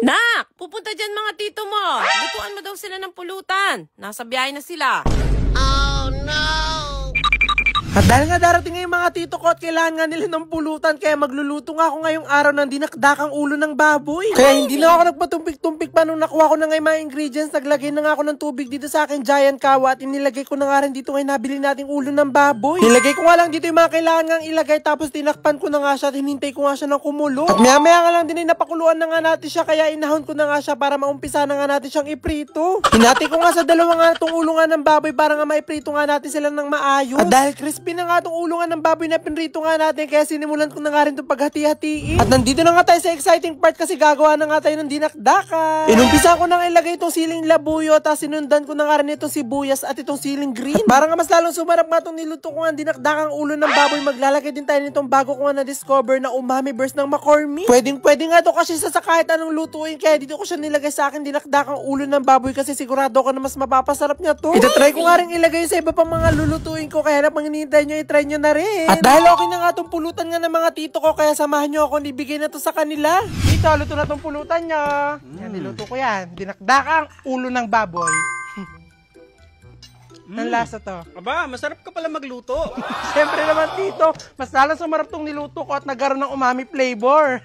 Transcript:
Nak! Pupunta dyan mga tito mo. Lutuan mo daw sila ng pulutan. Nasa biyahe na sila. At dahil nga darating ngayong mga tito ko at kailangan nga nila ng pulutan, kaya magluluto nga ako ngayong araw ng dinakdakang ulo ng baboy. Kaya hindi na ako nagpatumpik-tumpik pa nung nakuha ko na nga yung mga ingredients. Naglagay na nga ako ng tubig dito sa akin giant kawa at inilagay ko na nga rin dito ngayon nabili nating ulo ng baboy. Nilagay ko nga lang dito yung mga kailangan nga ilagay, tapos tinakpan ko na nga siya at hinintay ko nga siya ng kumulo. At maya nga lang din ay napakuluan na nga natin siya, kaya inahon ko na nga siya para maumpisa na nga natin siyang iprito. Hinati ko nga sa dalawa nga itong ulo nga ng baboy para nga maiprito nga natin sila ng maayos. At dahil crispy na nga itong ulo nga ng baboy na pinrito nga natin, kaya sinimulan ko na nga rin itong paghati-hatiin. At nandito na nga tayo sa exciting part kasi gagawa na nga tayo ng dinakdakan. Inumpisa ko na nga ilagay itong siling labuyo, tapos sinundan ko na nga rin itong sibuyas at itong siling green. At para nga mas lalong sumarap nga itong niluto ko nga dinakdakang ulo ng baboy, maglalagay din tayo nitong bago ko nga na-discover na umami burst ng McCormick. Pwedeng-pwede nga to kasi sa kahit anong lutuin, kaya dito ko siya nilagay sa akin dinakdakang ulo ng baboy kasi sigurado ko na mas mapapasarap niya to. Itatry ko nga rin ilagay sa iba pang mga lulutuin ko, kaya napang hinihintay nyo, itry nyo na rin. At dahil okay na nga itong pulutan nga ng mga tito ko, kaya samahan nyo ako, ibigay na to sa kanila. Dito, luto na itong pulutan nyo. Yan, niluto ko yan. Dinakdakang ulo ng baboy. Ang lasa to. Aba, masarap ka pala magluto. Siyempre naman tito, mas lalo sumarap tong niluto ko at nagkaroon ng umami flavor.